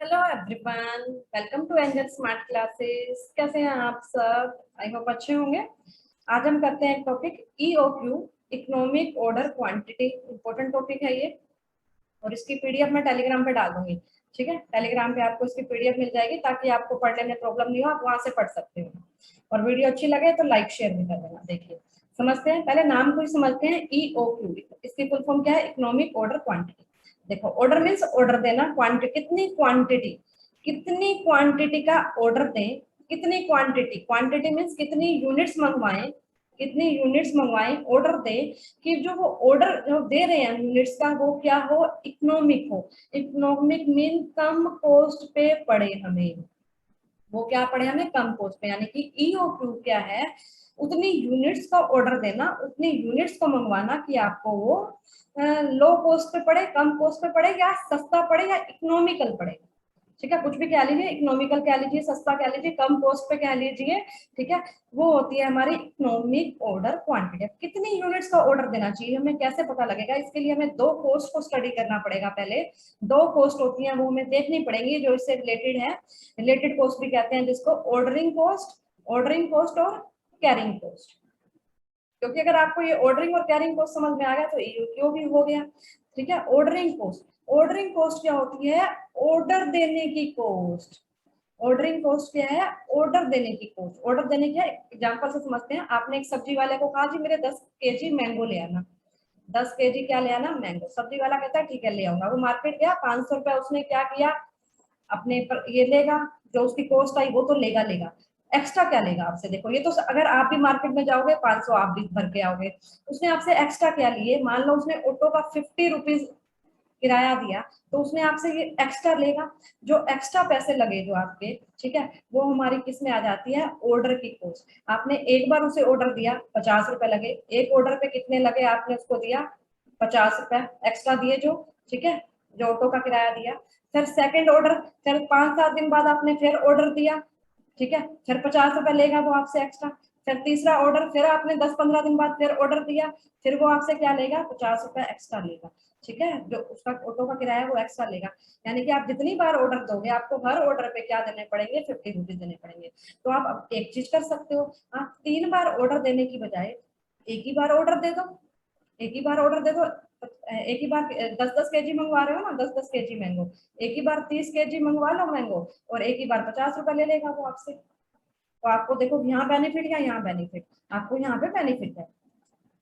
Hello everyone, welcome to Angel Smart Classes. कैसे हैं आप सब? आई होप अच्छे होंगे। आज हम करते हैं एक topic EOQ, economic order quantity. Important topic है ये, और इसकी पीडीएफ मैं टेलीग्राम पे डाल दूंगी। ठीक है, टेलीग्राम पे आपको इसकी पीडीएफ मिल जाएगी ताकि आपको पढ़ने में प्रॉब्लम नहीं हो, आप वहां से पढ़ सकते हो। और वीडियो अच्छी लगे तो लाइक शेयर भी कर देना। देखिए, समझते हैं, पहले नाम को ही समझते हैं। ईओक्यू, इसकी फुल फॉर्म क्या है? Economic order quantity. देखो, ऑर्डर मीन्स ऑर्डर देना, क्वांटिटी कितनी क्वांटिटी का ऑर्डर दें। कितनी क्वांटिटी, क्वांटिटी मीन्स कितनी यूनिट्स मंगवाएं, कितनी यूनिट्स मंगवाएं, ऑर्डर दें कि जो वो ऑर्डर जो दे रहे हैं यूनिट्स का, वो क्या हो? इकोनॉमिक हो। इकोनॉमिक मीन कम कॉस्ट पे पड़े हमें। वो क्या पड़े हमें? कम कॉस्ट पे। यानी कि ईओक्यू क्या है? उतनी यूनिट्स का ऑर्डर देना, उतनी यूनिट्स को मंगवाना कि आपको वो लो कॉस्ट पे पड़े, कम कॉस्ट पे पड़े, या सस्ता पड़े, या इकोनॉमिकल पड़े। ठीक है, कुछ भी कह लीजिए, इकोनॉमिकल कह लीजिए, सस्ता कह लीजिए, कम कॉस्ट पे कह लीजिए। ठीक है, वो होती है हमारी इकोनॉमिक ऑर्डर क्वांटिटी। कितनी यूनिट्स का ऑर्डर देना चाहिए हमें कैसे पता लगेगा? इसके लिए हमें दो कॉस्ट को स्टडी करना पड़ेगा। पहले दो कॉस्ट होती है, वो हमें देखनी पड़ेगी, जो इससे रिलेटेड है। रिलेटेड कॉस्ट भी कहते हैं जिसको, ऑर्डरिंग कॉस्ट और कैरिंग कॉस्ट। क्योंकि अगर आपको ये ऑर्डरिंग और कैरिंग कॉस्ट समझ में आ गया तो ईओक्यू भी हो गया। ठीक है, ऑर्डरिंग कॉस्ट क्या होती है? ऑर्डर देने की कॉस्ट। ऑर्डरिंग कॉस्ट क्या है? ऑर्डर देने की कॉस्ट। ऑर्डर देने की एग्जांपल से समझते हैं। आपने एक सब्जी वाले को कहा जी मेरे 10 केजी मैंगो ले आना। 10 केजी क्या ले आना? मैंगो। सब्जी वाला कहता है ठीक है ले आऊंगा। वो मार्केट गया, 500 रुपया उसने क्या किया अपने पर, ये लेगा, जो उसकी कॉस्ट आई वो तो लेगा लेगा। एक्स्ट्रा क्या लेगा आपसे? देखो, ये तो अगर आप भी मार्केट में जाओगे 500 आप भी भर के आओगे। उसने आपसे एक्स्ट्रा क्या लिए? मान लो उसने ऑटो का 50 रुपीज किराया दिया, तो उसने आपसे ये एक्स्ट्रा लेगा। जो एक्स्ट्रा पैसे लगे जो आपके, ठीक है, वो हमारी किस में आ जाती है? ऑर्डर की कॉस्ट। आपने एक बार उसे ऑर्डर दिया, 50 रुपए लगे। एक ऑर्डर पे कितने लगे? आपने उसको दिया 50 रुपए एक्स्ट्रा दिए जो, ठीक है, जो ऑटो का किराया दिया। फिर सेकंड ऑर्डर, फिर 5-7 दिन बाद आपने फिर ऑर्डर दिया, ठीक है, फिर 50 रुपए लेगा वो आपसे एक्स्ट्रा। फिर तीसरा ऑर्डर, फिर आपने 10-15 दिन बाद फिर ऑर्डर दिया, फिर वो आपसे क्या लेगा? 50 रुपए एक्स्ट्रा लेगा। ठीक है, जो उसका ऑटो का किराया वो एक्स्ट्रा लेगा। यानी कि आप जितनी बार ऑर्डर दोगे आपको हर ऑर्डर पे क्या देने पड़ेंगे? 50 रुपीज देने पड़ेंगे। तो आप अब एक चीज कर सकते हो, आप 3 बार ऑर्डर देने की बजाय एक ही बार ऑर्डर दे दो। एक ही बार ऑर्डर दे दो। एक ही बार 10-10 केजी मंगवा रहे हो ना, 10-10 केजी मैंगो। एक ही बार 30 केजी मंगवा लो मैंगो, और एक ही बार 50 रुपए ले लेगा वो आपसे। तो आपको देखो यहाँ बेनिफिट या यहाँ बेनिफिट? आपको यहाँ पे बेनिफिट है।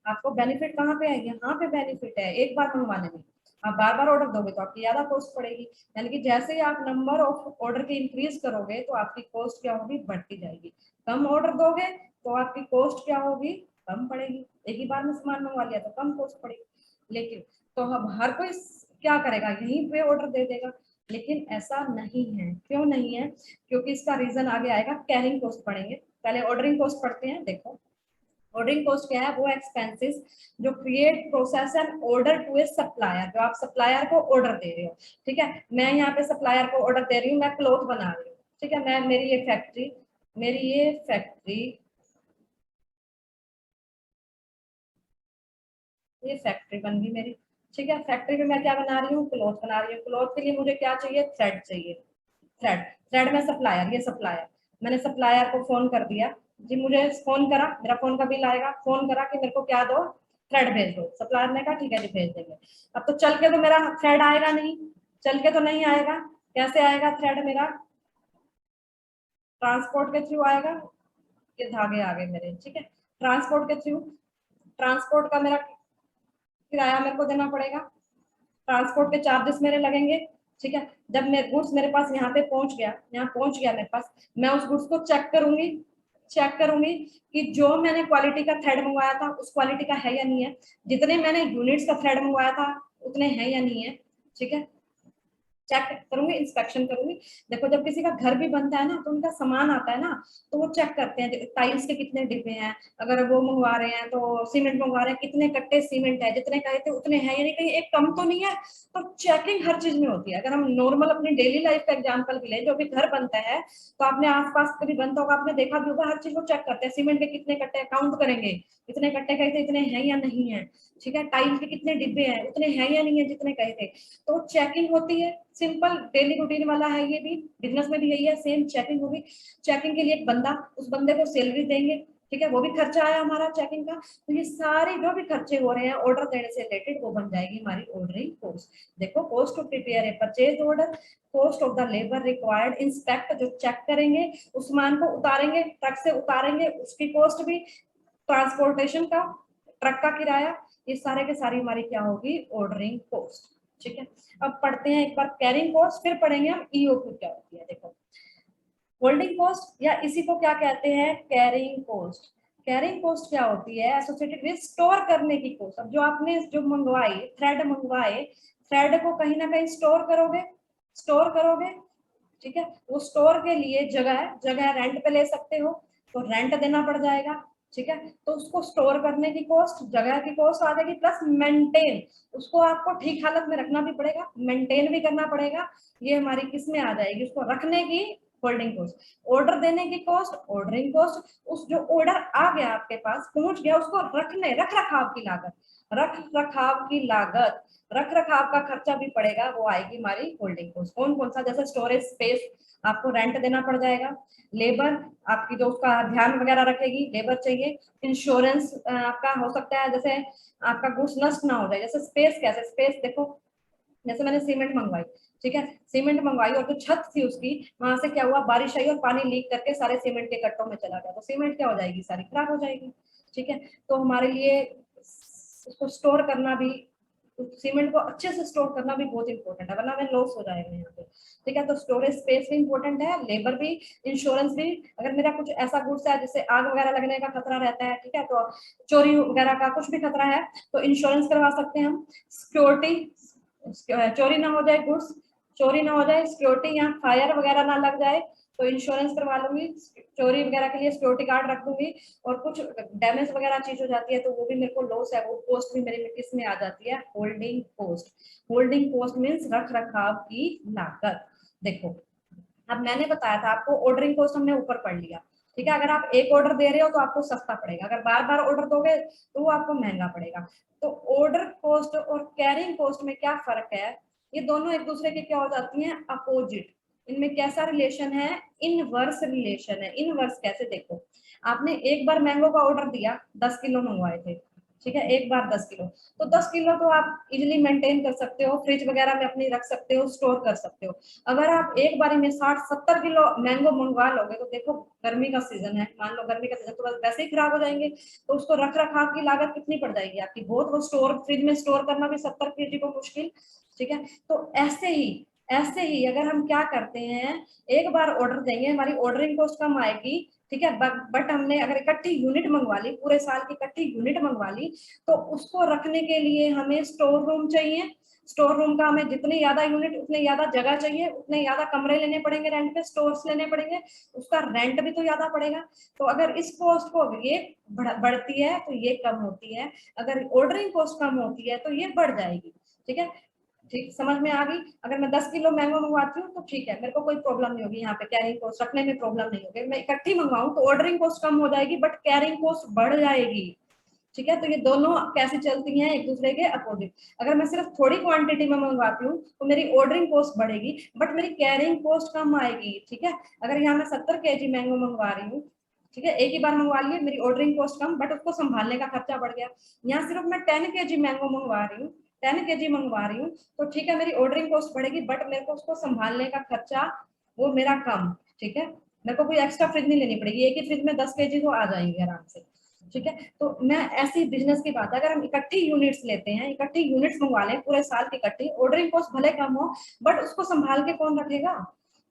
आपको बेनिफिट कहाँ पे है? यहाँ पे बेनिफिट है एक बार मंगवाने में। आप बार बार ऑर्डर दोगे तो आपकी ज्यादा कॉस्ट पड़ेगी। यानी कि जैसे ही आप नंबर ऑफ ऑर्डर की इंक्रीज करोगे तो आपकी कॉस्ट क्या होगी? बढ़ती जाएगी। कम ऑर्डर दोगे तो आपकी कॉस्ट क्या होगी? कम पड़ेगी। एक ही बार में सामान मंगवा लिया तो कम कॉस्ट पड़ेगी। लेकिन तो अब हर कोई क्या करेगा? यहीं पे ऑर्डर दे देगा। लेकिन ऐसा नहीं है। क्यों नहीं है? क्योंकि इसका रीजन आगे आएगा। कैरिंग कॉस्ट पढ़ेंगे, पहले ऑर्डरिंग कॉस्ट पढ़ते हैं। देखो, ऑर्डरिंग कॉस्ट क्या है? वो एक्सपेंसेस जो create process and order to a supplier. जो आप सप्लायर को ऑर्डर दे रहे हो, ठीक है, मैं यहाँ पे सप्लायर को ऑर्डर दे रही हूँ, मैं क्लॉथ बना रही हूँ, ठीक है, मैं मेरी ये फैक्ट्री बन गई मेरी। ठीक है, फैक्ट्री में मैं क्या बना रही हूँ? क्लॉथ बना रही हूँ। क्लॉथ के लिए मुझे क्या चाहिए? थ्रेड चाहिए। थ्रेड, थ्रेड में सप्लायर, ये सप्लायर। मैंने सप्लायर को फोन कर दिया जी, मुझे फोन करा, मेरा फोन का बिल आएगा, फोन करा कि मेरे को क्या दो? थ्रेड भेज दो। सप्लायर ने कहा ठीक है जी भेज देंगे। अब तो चल के तो मेरा थ्रेड आएगा नहीं, चल के तो नहीं आएगा। कैसे आएगा थ्रेड मेरा? ट्रांसपोर्ट के थ्रू आएगा। ये धागे आ गए मेरे, ठीक है, ट्रांसपोर्ट के थ्रू। ट्रांसपोर्ट का मेरा किराया मेरे को देना पड़ेगा, ट्रांसपोर्ट के चार्जेस मेरे लगेंगे। ठीक है, जब मेरे गुड्स मेरे पास यहाँ पे पहुंच गया, यहाँ पहुंच गया मेरे पास, मैं उस गुड्स को चेक करूंगी कि जो मैंने क्वालिटी का थ्रेड मंगवाया था उस क्वालिटी का है या नहीं है, जितने मैंने यूनिट्स का थ्रेड मंगवाया था उतने हैं या नहीं है। ठीक है, चेक करूंगी, इंस्पेक्शन करूंगी। देखो, जब किसी का घर भी बनता है ना तो उनका सामान आता है ना, तो वो चेक करते हैं टाइल्स के कितने डिब्बे हैं, अगर वो मंगवा रहे हैं तो सीमेंट मंगवा रहे हैं, कितने कट्टे सीमेंट है, जितने कहे थे उतने हैं, यानी कहीं एक कम तो नहीं है। तो चेकिंग हर चीज में होती है। अगर हम नॉर्मल अपनी डेली लाइफ का एग्जाम्पल भी लें, जो भी घर बनता है तो आपने आसपास कभी बनता होगा, आपने देखा भी होगा, हर चीज को चेक करते हैं। सीमेंट के कितने कट्टे काउंट करेंगे, इतने कट्टे कहे थे, इतने हैं या नहीं है। ठीक है, टाइल के कितने डिब्बे हैं, उतने हैं या नहीं है जितने कहे थे। तो चेकिंग होती है। सिंपल डेली रूटीन वाला है, ये भी बिजनेस में भी यही है, सेम चेकिंग होगी। चेकिंग के लिए एक बंदा, उस बंदे को सैलरी देंगे, ठीक है, वो भी खर्चा आया हमारा चेकिंग का। तो ये सारे जो भी खर्चे हो रहे हैं ऑर्डर देने से रिलेटेड, वो बन जाएगी हमारी ऑर्डरिंग कॉस्ट। देखो, cost to prepare a purchase order, cost of the labour required, inspect जो चेक करेंगे, उस सामान को उतारेंगे, ट्रक से उतारेंगे, उसकी कॉस्ट भी, ट्रांसपोर्टेशन का, ट्रक का किराया, ये सारे के सारी हमारी क्या होगी, ऑर्डरिंग कॉस्ट। ठीक है, अब पढ़ते हैं एक बार कैरिंग कॉस्ट, फिर पढ़ेंगे हम ईओक्यू क्या होती है। देखो, होल्डिंग कॉस्ट या इसी को क्या कहते हैं, कैरिंग कॉस्ट। कैरिंग कॉस्ट क्या होती है, एसोसिएटेड विद स्टोर करने की कॉस्ट। अब जो आपने जो मंगवाई, थ्रेड मंगवाए, थ्रेड को कहीं ना कहीं स्टोर करोगे, स्टोर करोगे, ठीक है, वो स्टोर के लिए जगह रेंट पे ले सकते हो, तो रेंट देना पड़ जाएगा, ठीक है। तो उसको स्टोर करने की कॉस्ट, जगह की कॉस्ट आ जाएगी, प्लस मेंटेन, उसको आपको ठीक हालत में रखना भी पड़ेगा, मेंटेन भी करना पड़ेगा, ये हमारी किस में आ जाएगी, उसको रखने की होल्डिंग कॉस्ट। ऑर्डर देने की कॉस्ट, ऑर्डरिंग कॉस्ट, उस जो ऑर्डर आ गया आपके पास, पहुंच गया, उसको रखने, रख रखाव की लागत, रख रखाव की लागत, रख रखाव का खर्चा भी पड़ेगा, वो आएगी हमारी होल्डिंग कॉस्ट। कौन कौन सा, जैसे स्टोरेज स्पेस आपको रेंट देना पड़ जाएगा, लेबर आपकी जो उसका ध्यान वगैरह रखेगी, लेबर चाहिए, इंश्योरेंस आपका हो सकता है, जैसे आपका गुड्स नष्ट ना हो जाए, जैसे स्पेस, कैसे स्पेस, देखो जैसे मैंने सीमेंट मंगवाई, ठीक है, सीमेंट मंगवाई और जो छत थी उसकी, वहां से क्या हुआ, बारिश आई और पानी लीक करके सारे सीमेंट के कट्टों में चला गया, तो सीमेंट क्या हो जाएगी, सारी खराब हो जाएगी। ठीक है, तो हमारे लिए उसको स्टोर करना भी, सीमेंट को अच्छे से स्टोर करना भी बहुत इंपॉर्टेंट है, वरना हमें लॉस हो जाएगा यहाँ पे। ठीक है, तो स्टोरेज स्पेस भी इंपॉर्टेंट है, लेबर भी, इंश्योरेंस भी, अगर मेरा कुछ ऐसा गुड्स है जिससे आग वगैरह लगने का खतरा रहता है, ठीक है, तो चोरी वगैरह का कुछ भी खतरा है, तो इंश्योरेंस करवा सकते हैं हम। सिक्योरिटी, चोरी ना हो जाए गुड्स, चोरी ना हो जाए, सिक्योरिटी, यहाँ फायर वगैरह ना लग जाए, तो इंश्योरेंस करवा लूंगी, चोरी वगैरह के लिए सिक्योरिटी गार्ड रख दूंगी, और कुछ डैमेज वगैरह चीज हो जाती है तो वो भी मेरे को लॉस है, वो कॉस्ट भी मेरे किस में आ जाती है, holding cost. Holding cost means रख रखाव की लागत। देखो, अब मैंने बताया था आपको, ऑर्डरिंग कॉस्ट हमने ऊपर पढ़ लिया, ठीक है, अगर आप एक ऑर्डर दे रहे हो तो आपको सस्ता पड़ेगा, अगर बार बार ऑर्डर दोगे तो वो आपको महंगा पड़ेगा। तो ऑर्डर कॉस्ट और कैरिंग कॉस्ट में क्या फर्क है, ये दोनों एक दूसरे के क्या हो जाती हैं, अपोजिट। इनमें कैसा रिलेशन है, इनवर्स रिलेशन है। इनवर्स कैसे, देखो, आपने एक बार मैंगो का ऑर्डर दिया, 10 किलो मंगवाए थे, ठीक है, एक बार 10 किलो, तो 10 किलो तो आप इजिली मेंटेन कर सकते हो, फ्रिज वगैरह में अपनी रख सकते हो, स्टोर कर सकते हो। अगर आप एक बारी में 60-70 किलो मैंगो मंगवा लोगे, तो देखो गर्मी का सीजन है, मान लो गर्मी का सीजन, तो वैसे ही खराब हो जाएंगे, तो उसको रख रखाव की लागत कितनी पड़ जाएगी आपकी, बहुत। वो स्टोर, फ्रिज में स्टोर करना भी 70 केजी को मुश्किल, ठीक है। तो ऐसे ही अगर हम क्या करते हैं, एक बार ऑर्डर देंगे, हमारी ऑर्डरिंग कॉस्ट कम आएगी, ठीक है, बट हमने अगर इकट्ठी यूनिट मंगवा ली, पूरे साल की इकट्ठी यूनिट मंगवा ली, तो उसको रखने के लिए हमें स्टोर रूम चाहिए। स्टोर रूम का हमें जितनी ज्यादा यूनिट, उतनी ज्यादा जगह चाहिए, उतने ज्यादा कमरे लेने पड़ेंगे रेंट पे, स्टोर्स लेने पड़ेंगे, उसका रेंट भी तो ज्यादा पड़ेगा। तो अगर इस कॉस्ट को ये बढ़ती है तो ये कम होती है, अगर ऑर्डरिंग कॉस्ट कम होती है तो ये बढ़ जाएगी। ठीक है, ठीक समझ में आ गई। अगर मैं 10 किलो मैंगो मंगवाती हूँ तो ठीक है, मेरे को कोई प्रॉब्लम नहीं होगी, यहाँ पे कैरिंग कॉस्ट रखने में प्रॉब्लम नहीं होगी। मैं इकट्ठी मंगवाऊँ तो ऑर्डरिंग कॉस्ट कम हो जाएगी, बट कैरिंग कॉस्ट बढ़ जाएगी। ठीक है, तो ये दोनों कैसे चलती हैं, एक दूसरे के अपोजिट। अगर मैं सिर्फ थोड़ी क्वांटिटी में मंगवाती हूँ तो मेरी ऑर्डरिंग कॉस्ट बढ़ेगी, बट मेरी कैरिंग कॉस्ट कम आएगी। ठीक है, अगर यहाँ मैं 70 केजी मैंगो मंगवा रही हूँ, ठीक है, एक ही बार मंगवा लिए, मेरी ऑर्डरिंग कॉस्ट कम, बट उसको संभालने का खर्चा बढ़ गया। यहाँ सिर्फ मैं 10 केजी मैंगो मंगवा रही हूँ, 10 केजी मंगवा रही हूँ, तो ठीक है, मेरी ऑर्डरिंग कॉस्ट बढ़ेगी, बट मेरे को उसको संभालने का खर्चा वो मेरा कम। ठीक है, मेरे को कोई एक्स्ट्रा फ्रिज नहीं लेनी पड़ेगी, एक ही फ्रिज में 10 केजी तो आ जाएंगे आराम से। ठीक है, तो मैं ऐसी बिजनेस की बात है, अगर हम इकट्ठी यूनिट्स लेते हैं, इकट्ठी यूनिट्स मंगवा लें पूरे साल की इकट्ठी, ऑर्डरिंग कॉस्ट भले कम हो, बट उसको संभाल के कौन रखेगा,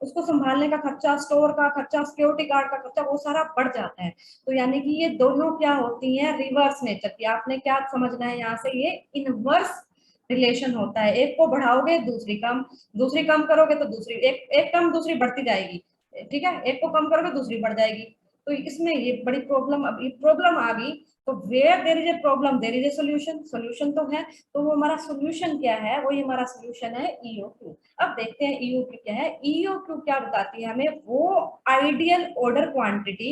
उसको संभालने का खर्चा, स्टोर का खर्चा, सिक्योरिटी गार्ड का खर्चा, वो सारा बढ़ जाता है। तो यानी कि ये दोनों क्या होती हैं, रिवर्स नेचर की। आपने क्या समझना है यहाँ से, ये इनवर्स रिलेशन होता है, एक को बढ़ाओगे दूसरी कम करोगे तो दूसरी, एक कम दूसरी बढ़ती जाएगी। ठीक है, एक को कम करोगे दूसरी बढ़ जाएगी। तो इसमें ये बड़ी प्रॉब्लम, अब ये प्रॉब्लम आ गई, तो where there is a problem there is a solution, solution तो है, तो वो हमारा सॉल्यूशन क्या है, वो ये हमारा सॉल्यूशन है ईओक्यू। अब देखते हैं ईओक्यू क्या है। ईओक्यू क्या बताती है हमें, वो आइडियल ऑर्डर क्वांटिटी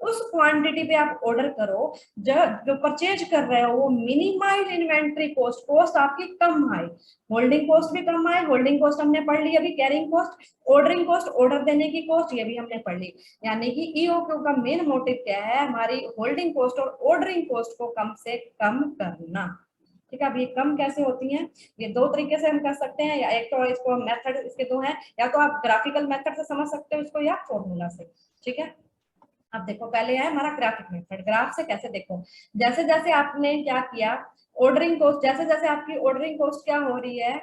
उस क्वांटिटी पे आप ऑर्डर करो, जो परचेज कर रहे हो वो मिनिमाइज इन्वेंट्री कॉस्ट, कॉस्ट आपकी कम आए, होल्डिंग कॉस्ट भी कम आए, होल्डिंग कॉस्ट हमने पढ़ ली अभी, carrying cost, ordering cost, order देने की कॉस्ट, ये भी हमने पढ़ ली। यानी कि ईओक्यू का मेन मोटिव क्या है, हमारी होल्डिंग कॉस्ट और ऑर्डरिंग कॉस्ट को कम से कम करना। ठीक है, अब ये कम कैसे होती हैं, ये दो तरीके से हम कर सकते हैं, या एक तो इसको मेथड इसके दो हैं, या तो आप ग्राफिकल मेथड से समझ सकते हो इसको, या फॉर्मूला से। ठीक है, अब देखो पहले है हमारा ग्राफिक मेथड, ग्राफ से कैसे देखो, जैसे जैसे आपने क्या किया, ऑर्डरिंग कॉस्ट, जैसे जैसे आपकी ऑर्डरिंग कॉस्ट क्या हो रही है,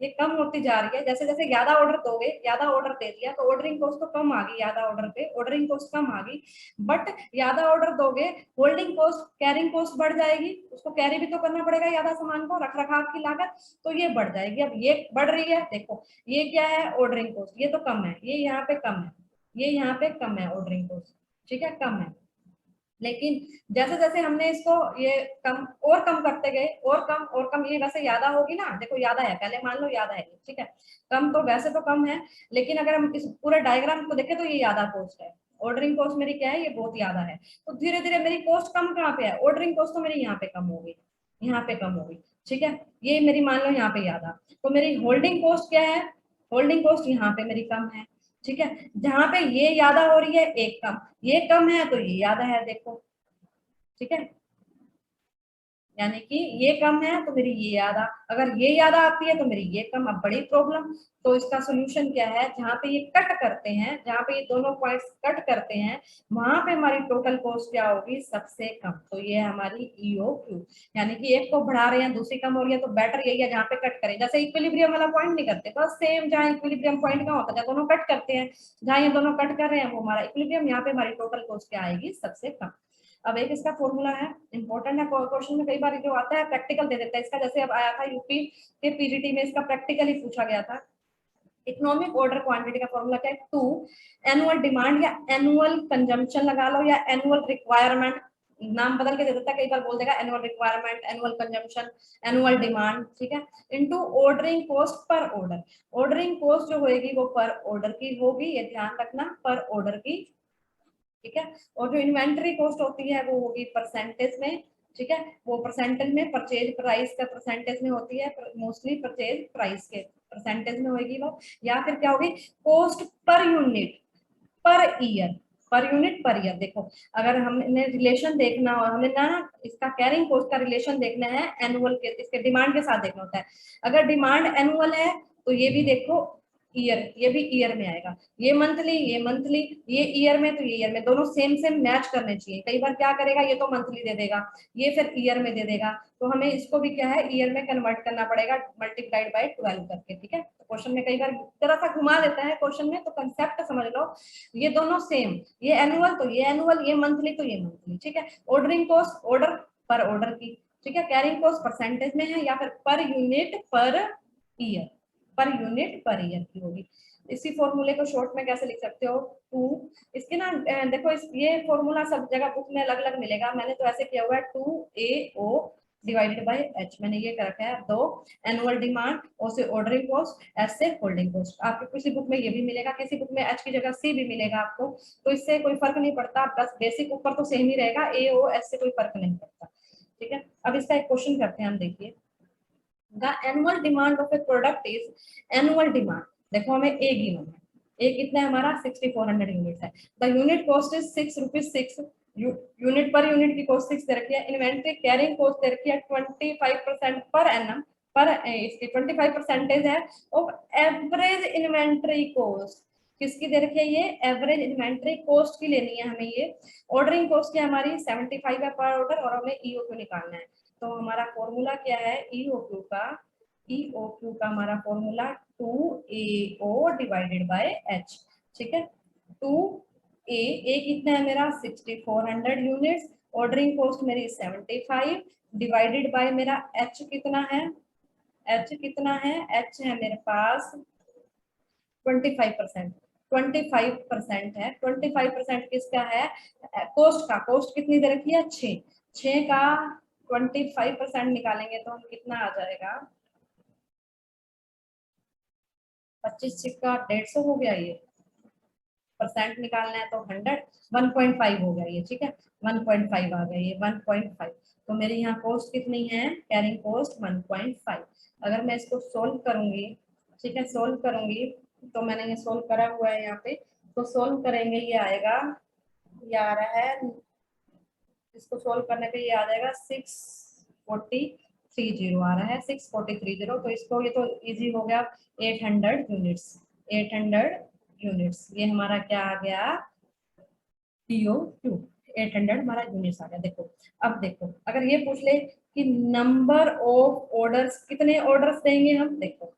ये कम होती जा रही है, जैसे जैसे ज्यादा ऑर्डर दोगे, ज्यादा ऑर्डर दे दिया तो ऑर्डरिंग कॉस्ट तो कम आ गई, ज्यादा ऑर्डर पे ऑर्डरिंग कॉस्ट कम आ गई, बट ज्यादा ऑर्डर दोगे होल्डिंग कॉस्ट, कैरिंग कॉस्ट बढ़ जाएगी, उसको कैरी भी तो करना पड़ेगा ज्यादा सामान को, रख रखाव की लागत, तो ये बढ़ जाएगी। अब ये बढ़ रही है, देखो ये क्या है, ऑर्डरिंग कॉस्ट, ये तो कम है, ये यहाँ पे कम है, ये यहाँ पे कम है ऑर्डरिंग कॉस्ट, ठीक है कम है, लेकिन जैसे जैसे हमने इसको ये कम और कम करते गए, और कम, ये वैसे ज्यादा होगी ना, देखो ज्यादा है, पहले मान लो ज्यादा है, ठीक है, कम तो वैसे तो कम है, लेकिन अगर हम इस पूरे डायग्राम को देखें तो ये ज्यादा कॉस्ट है, ऑर्डरिंग कॉस्ट मेरी क्या है, ये बहुत ज्यादा है, तो धीरे धीरे मेरी कॉस्ट कम कहाँ पे है, ऑर्डरिंग कॉस्ट तो मेरी यहाँ पे कम होगी, यहाँ पे कम होगी, ठीक है, ये मेरी मान लो यहाँ पे ज्यादा, तो मेरी होल्डिंग कॉस्ट क्या है, होल्डिंग कॉस्ट यहाँ पे मेरी कम है, ठीक है, जहां पे ये ज्यादा हो रही है एक कम, ये कम है तो ये ज्यादा है, देखो, ठीक है, यानी कि ये कम है तो मेरी ये ज्यादा, अगर ये ज्यादा आती है तो मेरी ये कम, अब बड़ी प्रॉब्लम, तो इसका सोल्यूशन क्या है, जहां पे ये कट करते हैं, जहां पे ये दोनों पॉइंट्स कट करते हैं, वहां पे हमारी टोटल कॉस्ट क्या होगी, सबसे कम, तो ये है हमारी ईओक्यू, यानी कि एक को बढ़ा रहे हैं दूसरी कम हो रही है, तो बेटर यही है जहाँ पे कट करें, जैसे इक्विलिब्रियम वाला पॉइंट नहीं करते, बस सेम जहाँ इक्विलिब्रियम पॉइंट का होता है, दोनों कट करते हैं, जहाँ ये दोनों कट कर रहे हैं वो हमारा इक्विलिब्रियम, यहाँ पे हमारी टोटल कॉस्ट क्या आएगी, सबसे कम। अब एक इसका फॉर्मूला है, इंपॉर्टेंट है, क्वेश्चन में कई बार जो आता है प्रैक्टिकल दे देता है इसका, जैसे अब आया था यूपी के पीजीटी में, इसका प्रैक्टिकल ही पूछा गया था, इकोनॉमिक ऑर्डर क्वांटिटी का फॉर्मूला क्या है, टू एनुअल डिमांड या एनुअल कंजम्पशन लगा लो, या एनुअल रिक्वायरमेंट, नाम बदल के दे देता है, कई बार बोल देगा annual requirement, annual consumption, annual demand, ठीक है, into ordering cost per order, ordering cost जो होगी वो पर ऑर्डर की होगी, ये ध्यान रखना, पर ऑर्डर की, ठीक है, और जो इन्वेंटरी कॉस्ट होती है वो होगी परसेंटेज में, ठीक है, वो परसेंटेज में, परचेज प्राइस का परसेंटेज में होती है, मोस्टली परचेज प्राइस के परसेंटेज में होगी वो, या फिर क्या होगी, cost per unit per year, per unit per year, देखो अगर हमने रिलेशन देखना और हमें ना इसका कैरिंग कॉस्ट का रिलेशन देखना है एनुअल के, इसके डिमांड के साथ देखना होता है, अगर डिमांड एनुअल है तो ये भी देखो ईयर, ये भी ईयर में आएगा, ये मंथली, ये मंथली, ये ईयर में, तो ये ईयर में, दोनों सेम सेम मैच करने चाहिए, कई बार क्या करेगा ये तो मंथली दे देगा, ये फिर ईयर में दे देगा, तो हमें इसको भी क्या है ईयर में कन्वर्ट करना पड़ेगा, मल्टीप्लाइड बाय 12 करके, ठीक है, तो क्वेश्चन में कई बार जरा सा घुमा देता है क्वेश्चन में, तो कंसेप्ट समझ लो, ये दोनों सेम, ये एनुअल तो ये एनुअल, ये मंथली तो ये मंथली, ठीक है, ऑर्डरिंग कॉस्ट ऑर्डर पर ऑर्डर की, ठीक है, कैरिंग कॉस्ट परसेंटेज में है, या फिर per unit per year, per unit per year की होगी। इसी फॉर्मूले को शॉर्ट में कैसे लिख सकते हो, टू, इसके ना देखो ये फॉर्मूला सब जगह बुक में अलग अलग मिलेगा, मैंने तो ऐसे किया हुआ है, to A O divided by H, मैंने ये कर रखा है, दो एनुअल डिमांड, ओ से ऑर्डरिंग कॉस्ट, एस से होल्डिंग कॉस्ट, आपकी किसी बुक में ये भी मिलेगा, किसी बुक में एच की जगह सी भी मिलेगा आपको, तो इससे कोई फर्क नहीं पड़ता, बस बेसिक ऊपर तो सेम ही रहेगा, ए ओ एस से कोई फर्क नहीं पड़ता, ठीक है। अब इसका एक क्वेश्चन करते हैं हम, देखिए, the annual demand of a product is annual demand, देखो हमें ए गिवन है, ए कितना है हमारा 6400 यूनिट है, the unit cost is 6 rupees 6, unit per unit की कॉस्ट 6 दे रखी है, इन्वेंट्री कैरिंग कॉस्ट दे रखी है 25% पर एनम, पर इसकी 25% है ऑफ एवरेज इन्वेंट्री कॉस्ट, किसकी दे रखी है ये, एवरेज इन्वेंट्री कॉस्ट की लेनी है हमें, ये ऑर्डरिंग कॉस्ट की हमारी 75 है पर ऑर्डर, और हमें ईओक्यू निकालना है, तो हमारा फॉर्मूला क्या है ईओक्यू का, ईओक्यू का हमारा formula 2AO divided by H, ठीक है, 2A कितना है मेरा 6400 यूनिट्स, ऑर्डरिंग कॉस्ट मेरी 75 डिवाइडेड बाय मेरा एच कितना है, एच कितना है, एच है मेरे पास 25%, 25% है, 25% किसका है, कॉस्ट का, कॉस्ट कितनी दे रखी है 6, 6 का 25% निकालेंगे तो हम कितना आ जाएगा, 25 सिक्का 150 हो गया ये, परसेंट निकालना है तो 100, 1.5 हो गया ये, ठीक है, 1.5 आ गया ये 1.5। तो मेरे यहाँ कॉस्ट कितनी है, कैरिंग कॉस्ट 1.5। अगर मैं इसको सोल्व करूंगी, ठीक है, सोल्व करूंगी, तो मैंने ये सोल्व करा हुआ है यहाँ पे, तो सोल्व करेंगे ये आएगा, ये आ रहा है, इसको सोल्व करने पे ये आ जाएगा 64030 आ रहा है, 64030। तो इसको ये तो इजी हो गया, 800 यूनिट्स, 800 यूनिट्स, ये हमारा क्या आ गया, CO2, 800 हमारा यूनिट्स आ गया। देखो अब देखो, अगर ये पूछ ले कि नंबर ऑफ ऑर्डर्स, कितने ऑर्डर्स देंगे हम, देखो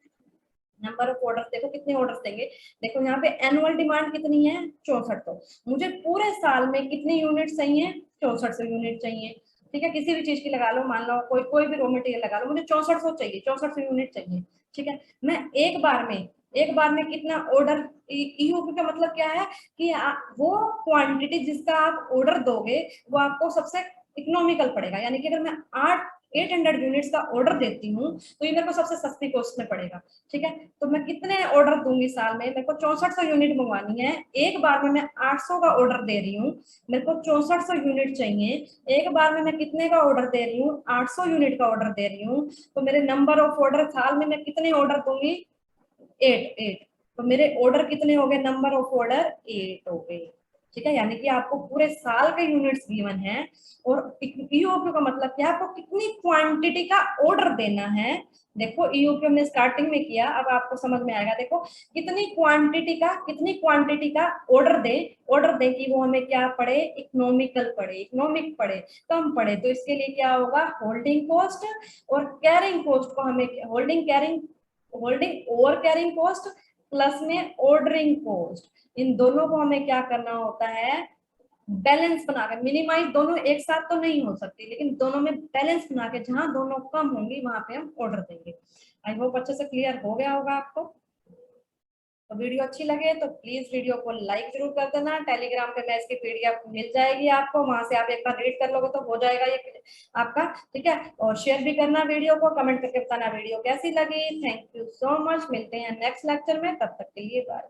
नंबर ऑफ ऑर्डर्स, देखो कितने ऑर्डर्स देंगे। देखो यहाँ पे एनुअल डिमांड कितनी है, 6400। मुझे पूरे साल में कितनी यूनिट चाहिए, 6400 यूनिट चाहिए, ठीक है, किसी भी चीज की लगा लो, मान लो कोई कोई भी रॉ मटेरियल लगा लो, मुझे 6400 चाहिए, 6400 यूनिट चाहिए, ठीक है। मैं एक बार में कितना ऑर्डर, ईओक्यू का मतलब क्या है कि वो क्वांटिटी जिसका आप ऑर्डर दोगे वो आपको सबसे इकोनॉमिकल पड़ेगा, यानी कि अगर मैं 800 यूनिट्स का ऑर्डर देती हूँ तो ये मेरे को सबसे सस्ती कॉस्ट में पड़ेगा, ठीक है। तो मैं कितने ऑर्डर दूंगी साल में, मेरे को 6400 यूनिट मंगवानी है, एक बार में मैं 800 का ऑर्डर दे रही हूँ, मेरे को 6400 यूनिट चाहिए, एक बार में मैं कितने का ऑर्डर दे रही हूँ, 800 यूनिट का ऑर्डर दे रही हूँ, तो मेरे नंबर ऑफ ऑर्डर साल में मैं कितने ऑर्डर दूंगी, 8। तो मेरे ऑर्डर कितने हो गए, नंबर ऑफ ऑर्डर 8 हो गए, ठीक है। यानी कि आपको पूरे साल के यूनिट्स गिवन है, और ईओक्यू का मतलब क्या, आपको कितनी क्वांटिटी का ऑर्डर देना है। देखो ईओक्यू हमने स्टार्टिंग में किया, अब आपको समझ में आएगा। देखो कितनी क्वांटिटी का ऑर्डर दे कि वो हमें क्या पड़े, इकोनॉमिकल पड़े, इकोनॉमिक पड़े, कम पड़े। तो इसके लिए क्या होगा, होल्डिंग कॉस्ट और कैरिंग कॉस्ट को हमें, holding over carrying cost plus में ऑर्डरिंग कॉस्ट, इन दोनों को हमें क्या करना होता है, बैलेंस बनाकर, मिनिमाइज दोनों एक साथ तो नहीं हो सकती, लेकिन दोनों में बैलेंस बना के, जहां दोनों कम होंगी वहां पे हम ऑर्डर देंगे। आई होप अच्छे से क्लियर हो गया होगा आपको। तो वीडियो अच्छी लगे तो प्लीज वीडियो को लाइक जरूर कर देना। टेलीग्राम पे मैं इसकी PDF मिल जाएगी आपको, वहां से आप एक बार रीड कर लोगे तो हो जाएगा ये आपका, ठीक है। और शेयर भी करना वीडियो को, कमेंट करके बताना वीडियो कैसी लगी। थैंक यू सो मच, मिलते हैं नेक्स्ट लेक्चर में, तब तक के लिए बाय।